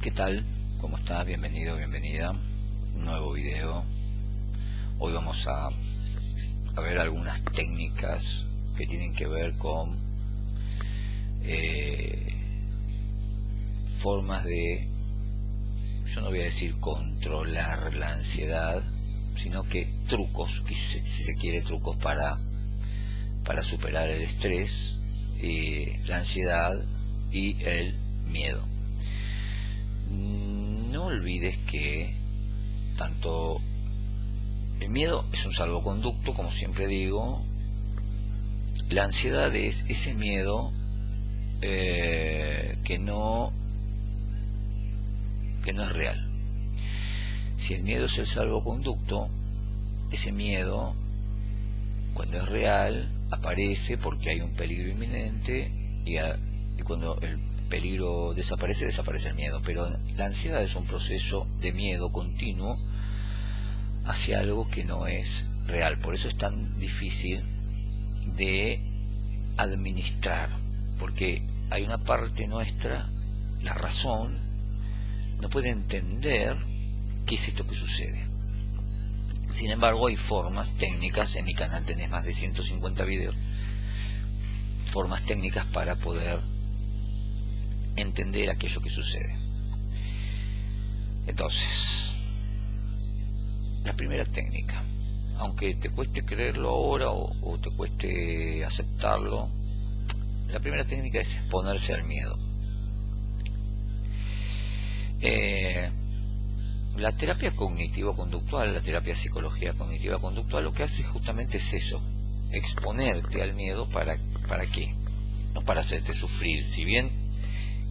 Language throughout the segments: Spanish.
¿Qué tal? ¿Cómo estás? Bienvenido, bienvenida. Un nuevo video. Hoy vamos a ver algunas técnicas que tienen que ver con formas de, yo no voy a decir controlar la ansiedad, sino que trucos, si se quiere, trucos para superar el estrés, la ansiedad y el miedo. No olvides que tanto el miedo es un salvoconducto, como siempre digo. La ansiedad es ese miedo que no es real. Si el miedo es el salvoconducto, ese miedo, cuando es real, aparece porque hay un peligro inminente, y cuando el peligro desaparece el miedo. Pero la ansiedad es un proceso de miedo continuo hacia algo que no es real. Por eso es tan difícil de administrar, porque hay una parte nuestra, la razón, no puede entender qué es esto que sucede. Sin embargo, hay formas, técnicas. En mi canal tenés más de 150 videos, formas técnicas para poder entender aquello que sucede. Entonces, la primera técnica, aunque te cueste creerlo ahora o te cueste aceptarlo, la primera técnica es exponerse al miedo. La terapia cognitivo-conductual, la terapia psicología cognitiva-conductual, lo que hace justamente es eso: exponerte al miedo. ¿Para qué? No para hacerte sufrir, si bien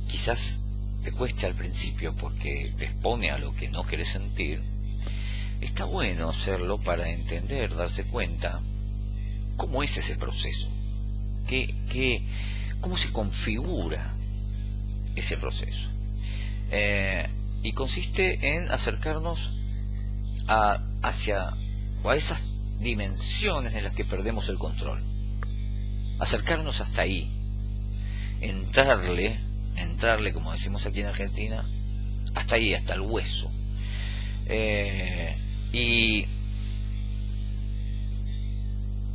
quizás te cueste al principio porque te expone a lo que no querés sentir. Está bueno hacerlo para entender, darse cuenta cómo es ese proceso, cómo se configura ese proceso. Y consiste en acercarnos a esas dimensiones en las que perdemos el control. Acercarnos hasta ahí, entrarle, como decimos aquí en Argentina, hasta ahí, hasta el hueso. Y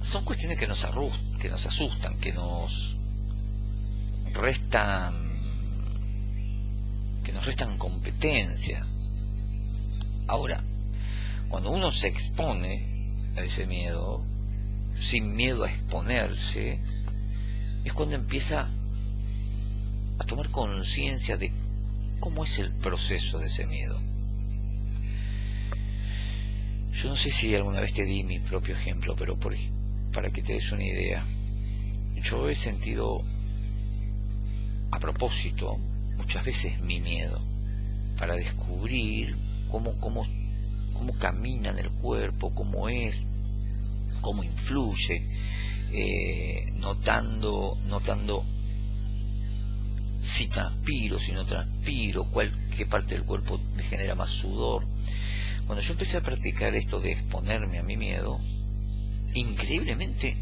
son cuestiones que nos asustan, que nos restan competencia. Ahora, cuando uno se expone a ese miedo, sin miedo a exponerse, es cuando empieza a tomar conciencia de cómo es el proceso de ese miedo. Yo no sé si alguna vez te di mi propio ejemplo, pero para que te des una idea, yo he sentido a propósito muchas veces mi miedo, para descubrir cómo camina en el cuerpo, cómo es, cómo influye, notando si transpiro, si no transpiro, qué parte del cuerpo me genera más sudor. Cuando yo empecé a practicar esto de exponerme a mi miedo, increíblemente,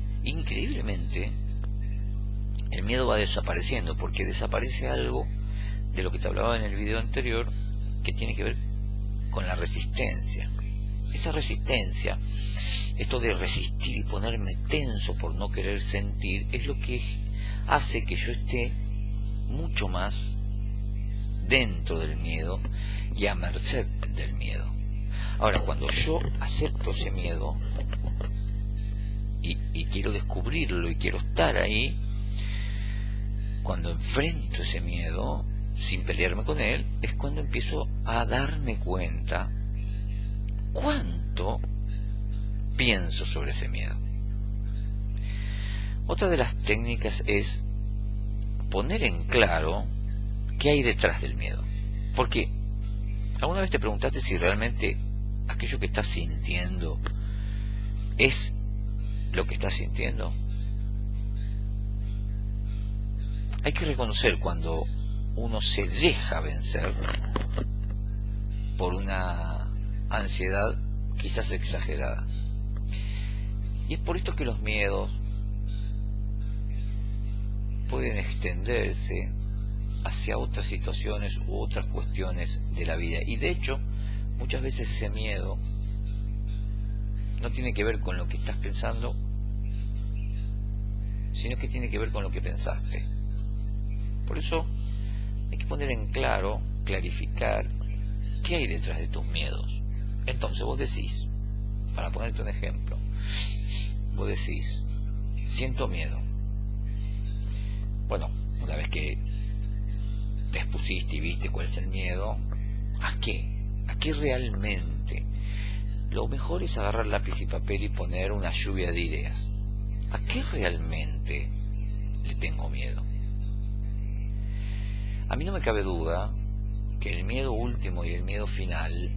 el miedo va desapareciendo, porque desaparece algo de lo que te hablaba en el video anterior, que tiene que ver con la resistencia. Esa resistencia, esto de resistir y ponerme tenso por no querer sentir, es lo que hace que yo esté mucho más dentro del miedo y a merced del miedo. Ahora, cuando yo acepto ese miedo y quiero descubrirlo y quiero estar ahí, cuando enfrento ese miedo sin pelearme con él, es cuando empiezo a darme cuenta cuánto pienso sobre ese miedo. Otra de las técnicas es poner en claro qué hay detrás del miedo. Porque ¿alguna vez te preguntaste si realmente aquello que estás sintiendo es lo que estás sintiendo? Hay que reconocer cuando uno se deja vencer por una ansiedad quizás exagerada. Y es por esto que los miedos pueden extenderse hacia otras situaciones u otras cuestiones de la vida. Y de hecho, muchas veces ese miedo no tiene que ver con lo que estás pensando, sino que tiene que ver con lo que pensaste. Por eso hay que poner en claro, clarificar qué hay detrás de tus miedos. Entonces vos decís, para ponerte un ejemplo, vos decís, siento miedo. Bueno, una vez que te expusiste y viste cuál es el miedo, ¿a qué? ¿A qué realmente? Lo mejor es agarrar lápiz y papel y poner una lluvia de ideas. ¿A qué realmente le tengo miedo? A mí no me cabe duda que el miedo último y el miedo final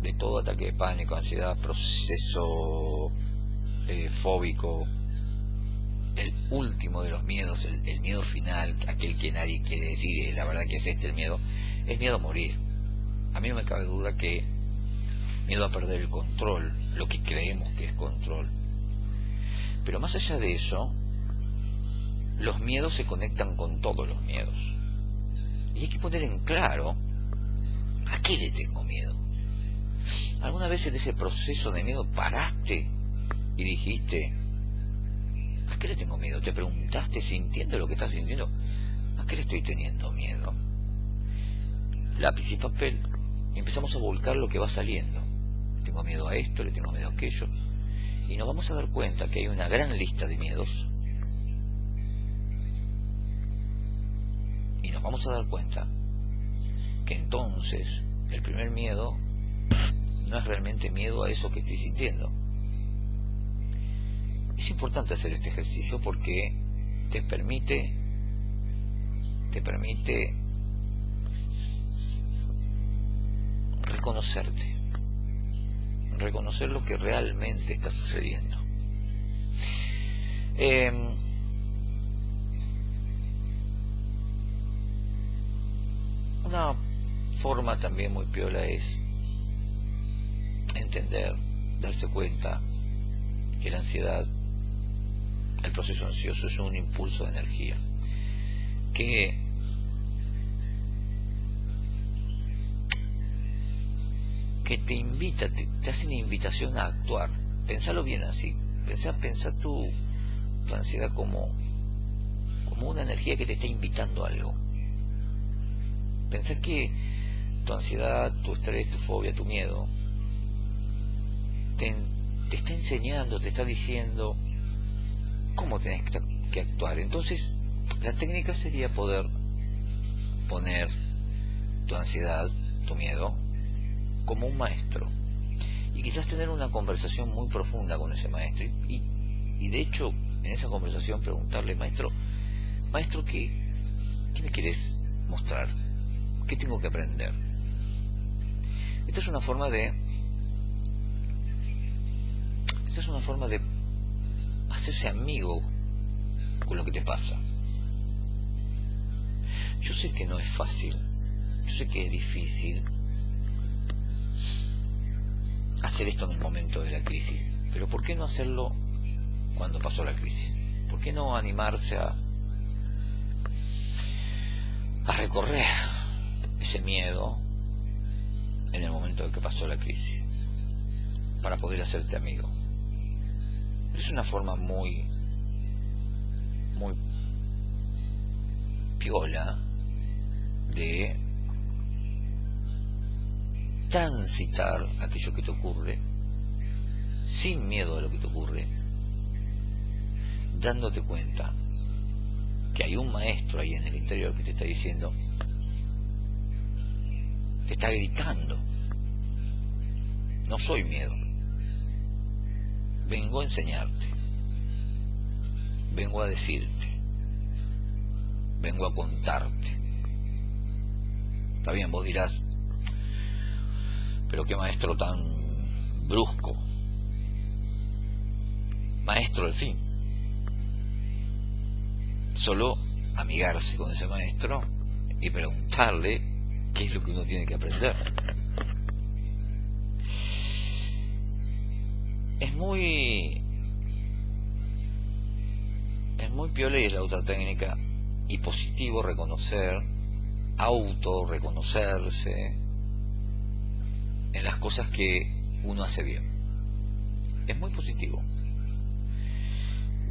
de todo ataque de pánico, ansiedad, proceso fóbico, el último de los miedos, el miedo final, aquel que nadie quiere decir, la verdad que es el miedo, es miedo a morir. A mí no me cabe duda que miedo a perder el control, lo que creemos que es control. Pero más allá de eso, los miedos se conectan con todos los miedos. Y hay que poner en claro, ¿a qué le tengo miedo? ¿Alguna vez en ese proceso de miedo paraste y dijiste, ¿a qué le tengo miedo? ¿Te preguntaste sintiendo lo que estás sintiendo? ¿A qué le estoy teniendo miedo? Lápiz y papel, y empezamos a volcar lo que va saliendo. Le tengo miedo a esto, le tengo miedo a aquello. Y nos vamos a dar cuenta que hay una gran lista de miedos. Y nos vamos a dar cuenta que entonces el primer miedo no es realmente miedo a eso que estoy sintiendo. Es importante hacer este ejercicio porque te permite reconocer lo que realmente está sucediendo. Una forma también muy piola es entender, darse cuenta que la ansiedad, el proceso ansioso es un impulso de energía que te invita, te hace una invitación a actuar. Pensalo bien así. Pensá tu ansiedad como una energía que te está invitando a algo. Pensá que tu ansiedad, tu estrés, tu fobia, tu miedo te está enseñando, te está diciendo cómo tenés que actuar. Entonces, la técnica sería poder poner tu ansiedad, tu miedo, como un maestro, y quizás tener una conversación muy profunda con ese maestro, y de hecho en esa conversación preguntarle, maestro, ¿qué me querés mostrar? ¿Qué tengo que aprender? Esta es una forma de hacerse amigo con lo que te pasa. Yo sé que no es fácil, yo sé que es difícil hacer esto en el momento de la crisis, pero ¿por qué no hacerlo cuando pasó la crisis? ¿Por qué no animarse a recorrer ese miedo en el momento en que pasó la crisis, para poder hacerte amigo? Es una forma muy piola de transitar aquello que te ocurre sin miedo a lo que te ocurre, dándote cuenta que hay un maestro ahí en el interior que te está diciendo, te está gritando, no soy miedo, vengo a enseñarte, vengo a decirte, vengo a contarte. Está bien, vos dirás, pero qué maestro tan brusco. Maestro al fin. Solo amigarse con ese maestro y preguntarle qué es lo que uno tiene que aprender. Es muy piola, y es la otra técnica, y positivo reconocer, reconocerse en las cosas que uno hace bien. Es muy positivo.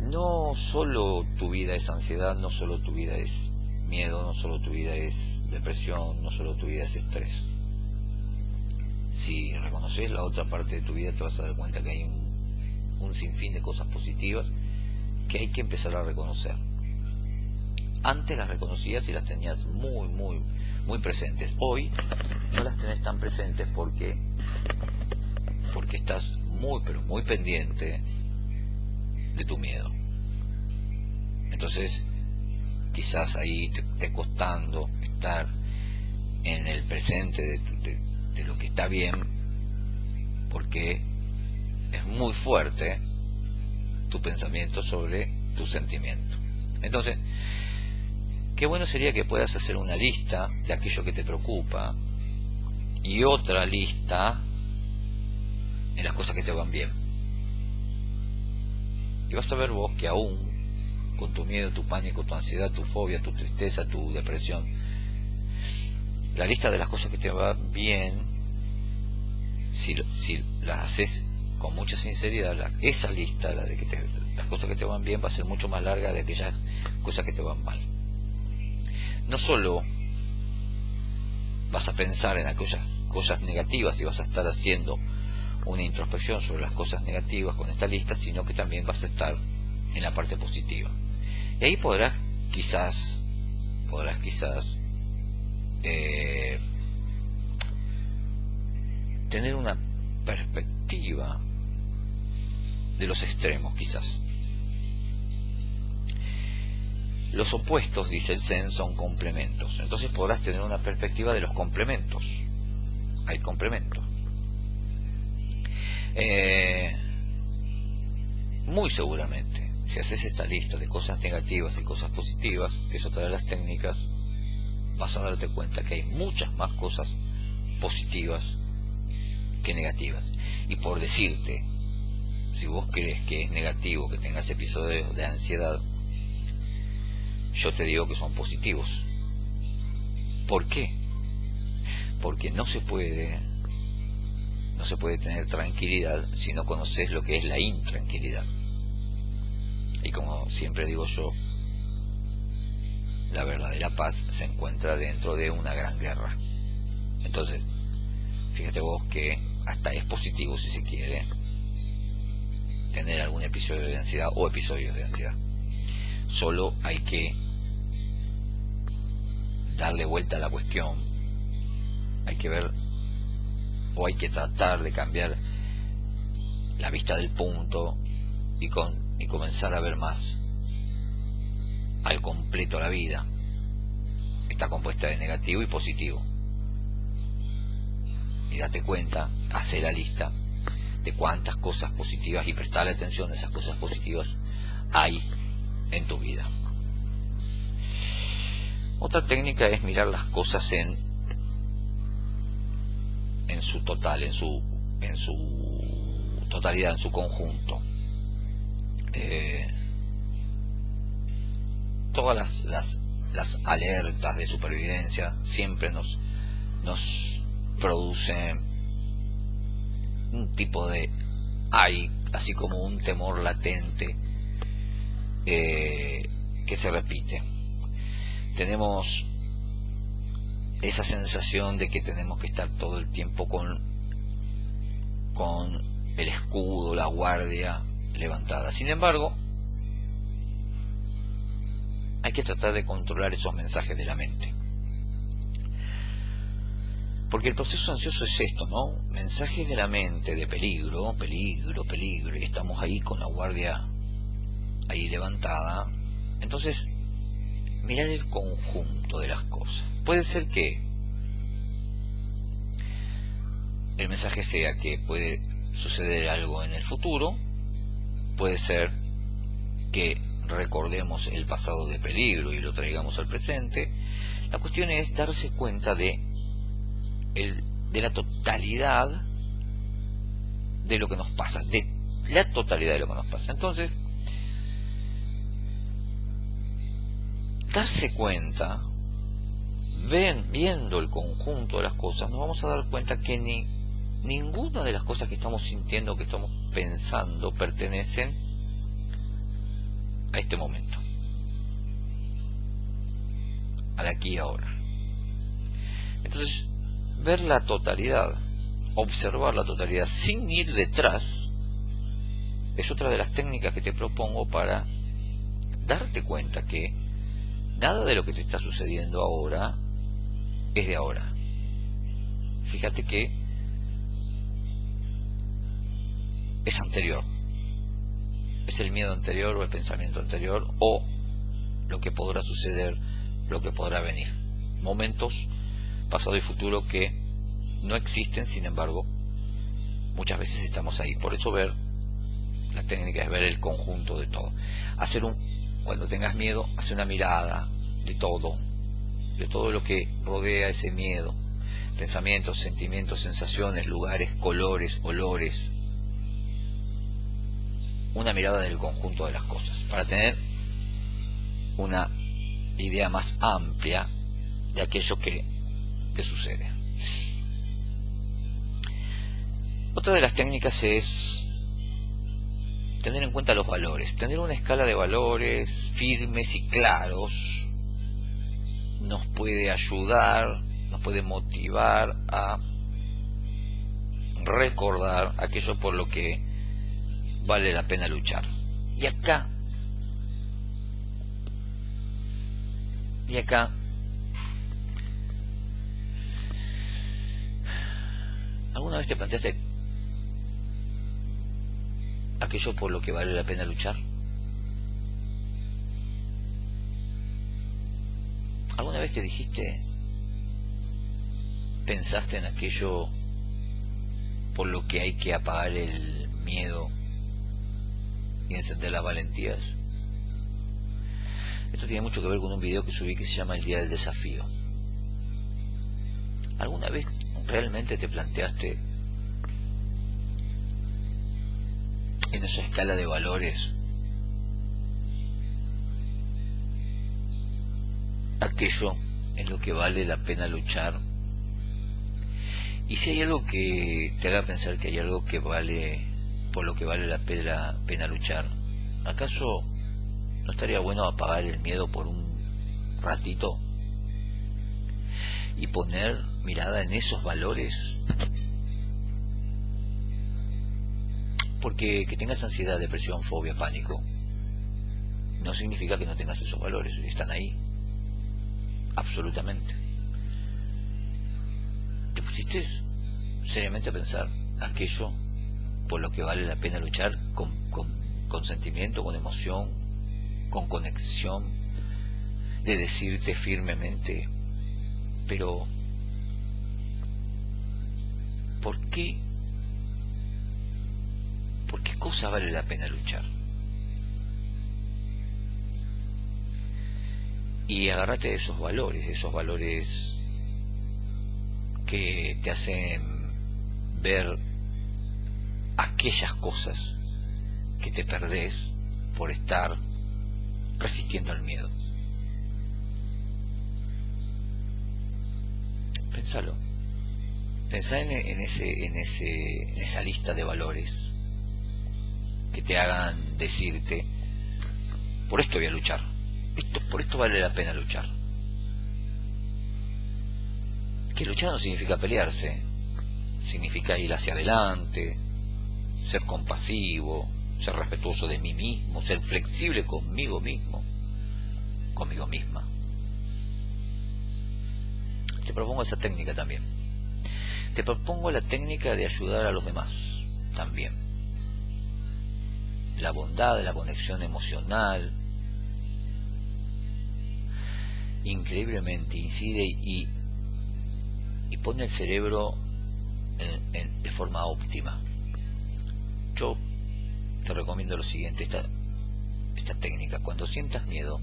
No solo tu vida es ansiedad, no solo tu vida es miedo, no solo tu vida es depresión, no solo tu vida es estrés. Si reconoces la otra parte de tu vida, te vas a dar cuenta que hay un sinfín de cosas positivas que hay que empezar a reconocer. Antes las reconocías y las tenías muy presentes. Hoy no las tenés tan presentes porque estás pero muy pendiente de tu miedo. Entonces quizás ahí te esté costando estar en el presente de lo que está bien, porque es muy fuerte tu pensamiento sobre tu sentimiento. Entonces, qué bueno sería que puedas hacer una lista de aquello que te preocupa y otra lista en las cosas que te van bien. Y vas a ver vos que aún con tu miedo, tu pánico, tu ansiedad, tu fobia, tu tristeza, tu depresión, la lista de las cosas que te van bien, si las haces con mucha sinceridad, esa lista, las cosas que te van bien, va a ser mucho más larga de aquellas cosas que te van mal. No solo vas a pensar en aquellas cosas negativas y vas a estar haciendo una introspección sobre las cosas negativas con esta lista, sino que también vas a estar en la parte positiva. Y ahí podrás quizás tener una perspectiva de los extremos, quizás. Los opuestos, dice el Zen, son complementos. Entonces podrás tener una perspectiva de los complementos. Hay complementos. Muy seguramente, si haces esta lista de cosas negativas y cosas positivas, que es otra de las técnicas, vas a darte cuenta que hay muchas más cosas positivas que negativas. Y por decirte, si vos crees que es negativo que tengas episodios de ansiedad, yo te digo que son positivos. ¿Por qué? Porque no se puede tener tranquilidad si no conoces lo que es la intranquilidad. Y como siempre digo yo, la verdadera paz se encuentra dentro de una gran guerra. Entonces, fíjate vos que hasta es positivo, si se quiere, tener algún episodio de ansiedad o episodios de ansiedad. Solo hay que darle vuelta a la cuestión. Hay que ver, o hay que tratar de cambiar la vista del punto y comenzar a ver más al completo la vida. Está compuesta de negativo y positivo. Y date cuenta, hace la lista de cuántas cosas positivas y prestarle atención a esas cosas positivas hay en tu vida. Otra técnica es mirar las cosas en su total, en su totalidad, en su conjunto. Todas las alertas de supervivencia siempre nos producen un tipo de así como un temor latente que se repite. Tenemos esa sensación de que tenemos que estar todo el tiempo con el escudo, la guardia levantada. Sin embargo, hay que tratar de controlar esos mensajes de la mente. Porque el proceso ansioso es esto, ¿no? Mensajes de la mente de peligro, y estamos ahí con la guardia ahí levantada. Entonces, mirar el conjunto de las cosas. Puede ser que el mensaje sea que puede suceder algo en el futuro, puede ser que recordemos el pasado de peligro y lo traigamos al presente. La cuestión es darse cuenta de la totalidad de lo que nos pasa, de la totalidad de lo que nos pasa. Entonces, darse cuenta, viendo el conjunto de las cosas, nos vamos a dar cuenta que ninguna de las cosas que estamos sintiendo, que estamos pensando, pertenecen a este momento, al aquí y ahora. Entonces, ver la totalidad, observar la totalidad sin ir detrás, es otra de las técnicas que te propongo para darte cuenta que nada de lo que te está sucediendo ahora es de ahora. Fíjate que es anterior, es el miedo anterior o el pensamiento anterior o lo que podrá suceder, lo que podrá venir. Momentos, pasado y futuro, que no existen, sin embargo, muchas veces estamos ahí. Por eso la técnica es ver el conjunto de todo. Cuando tengas miedo, hace una mirada de todo lo que rodea ese miedo. Pensamientos, sentimientos, sensaciones, lugares, colores, olores. Una mirada del conjunto de las cosas, para tener una idea más amplia de aquello que te sucede. Otra de las técnicas es tener en cuenta los valores. Tener una escala de valores firmes y claros nos puede ayudar, nos puede motivar a recordar aquello por lo que vale la pena luchar. Y acá, ¿alguna vez te planteaste aquello por lo que vale la pena luchar? ¿Alguna vez pensaste en aquello por lo que hay que apagar el miedo y encender las valentías? Esto tiene mucho que ver con un video que subí que se llama El Día del Desafío. ¿Alguna vez realmente te planteaste en esa escala de valores aquello en lo que vale la pena luchar? Y si hay algo que te haga pensar que hay algo que por lo que vale la pena luchar, ¿acaso no estaría bueno apagar el miedo por un ratito y poner mirada en esos valores? Porque que tengas ansiedad, depresión, fobia, pánico no significa que no tengas esos valores. Están ahí, absolutamente. ¿Te pusiste seriamente a pensar aquello por lo que vale la pena luchar con sentimiento, con emoción, con conexión, de decirte firmemente, pero ¿por qué cosa vale la pena luchar? Y agárrate de esos valores que te hacen ver aquellas cosas que te perdés por estar resistiendo al miedo. Pensalo. Pensá en esa lista de valores que te hagan decirte: por esto voy a luchar, por esto vale la pena luchar. Que luchar no significa pelearse, significa ir hacia adelante, ser compasivo, ser respetuoso de mí mismo, ser flexible conmigo mismo, conmigo misma. Te propongo esa técnica también. Te propongo la técnica de ayudar a los demás también. La bondad, la conexión emocional, increíblemente incide y pone el cerebro de forma óptima. Yo te recomiendo lo siguiente, esta técnica: cuando sientas miedo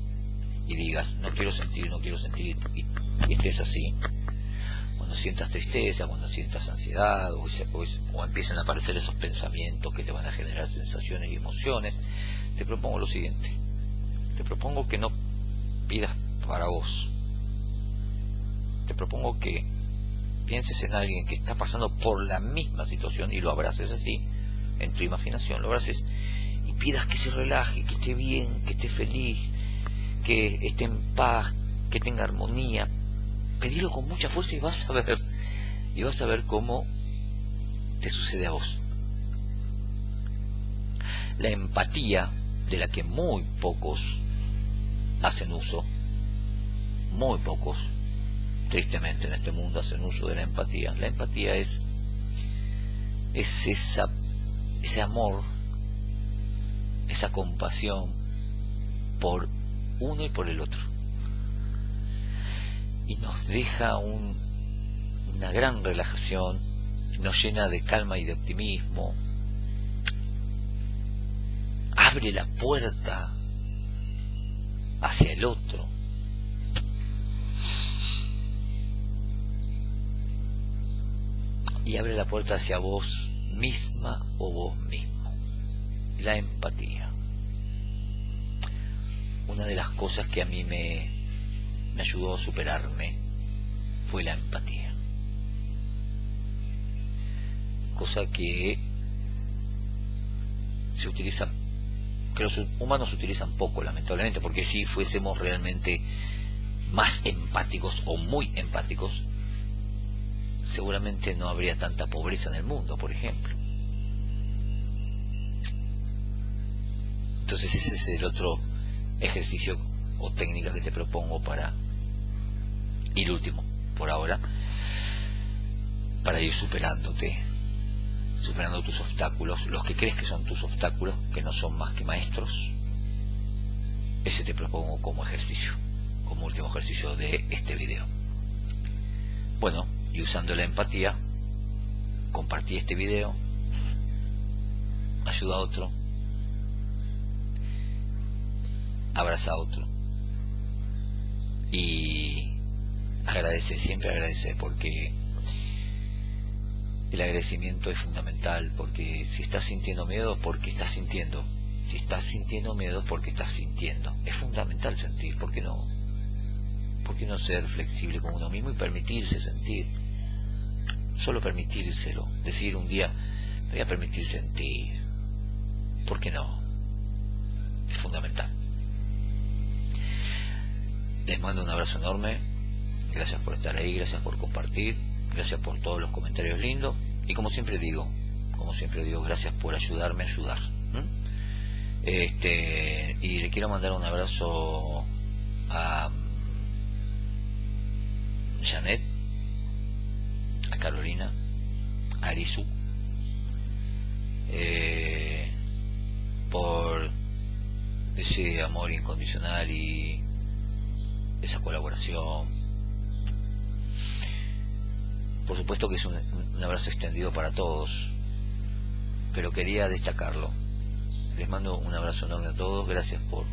y digas no quiero sentir y estés así, cuando sientas tristeza, cuando sientas ansiedad o empiezan a aparecer esos pensamientos que te van a generar sensaciones y emociones, te propongo lo siguiente: te propongo que no pidas para vos. Te propongo que pienses en alguien que está pasando por la misma situación y lo abraces así, en tu imaginación, lo abraces y pidas que se relaje, que esté bien, que esté feliz, que esté en paz, que tenga armonía. Pedilo con mucha fuerza y vas a ver cómo te sucede a vos. La empatía, de la que muy pocos hacen uso, muy pocos, tristemente en este mundo hacen uso de la empatía. La empatía es ese amor, esa compasión por uno y por el otro. Y nos deja una gran relajación, nos llena de calma y de optimismo, abre la puerta hacia el otro. Y abre la puerta hacia vos misma o vos mismo. La empatía. Una de las cosas que a mí me ayudó a superarme fue la empatía. Cosa que se utiliza, que los humanos utilizan poco, lamentablemente, porque si fuésemos realmente más empáticos o muy empáticos, seguramente no habría tanta pobreza en el mundo, por ejemplo. Entonces ese es el otro ejercicio o técnica que te propongo para, y el último por ahora, para ir superándote, superando tus obstáculos, los que crees que son tus obstáculos, que no son más que maestros. Ese te propongo como ejercicio, como último ejercicio de este video. Bueno, y usando la empatía, compartí este video, ayuda a otro, abraza a otro y agradece, siempre agradece, porque el agradecimiento es fundamental, porque si estás sintiendo miedo es porque estás sintiendo, si estás sintiendo miedo es porque estás sintiendo. Es fundamental sentir, ¿por qué no? ¿Por qué no ser flexible con uno mismo y permitirse sentir? Solo permitírselo, decir un día, me voy a permitir sentir, ¿por qué no? Es fundamental. Les mando un abrazo enorme, gracias por estar ahí, gracias por compartir, gracias por todos los comentarios lindos, y como siempre digo, gracias por ayudarme a ayudar. Y le quiero mandar un abrazo a Janet, a Carolina, a Arisu, por ese amor incondicional y esa colaboración. Por supuesto que es un abrazo extendido para todos, pero quería destacarlo. Les mando un abrazo enorme a todos, gracias por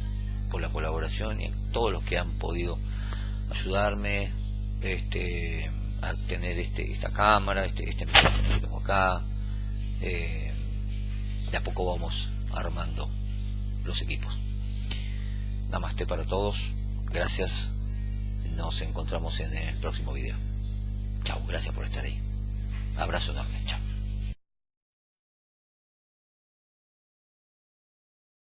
la colaboración y a todos los que han podido ayudarme a tener esta cámara, este micrófono que tengo acá. De a poco vamos armando los equipos. Namaste para todos, gracias, nos encontramos en el próximo video. Chao, gracias por estar ahí. Abrazo enorme, chao.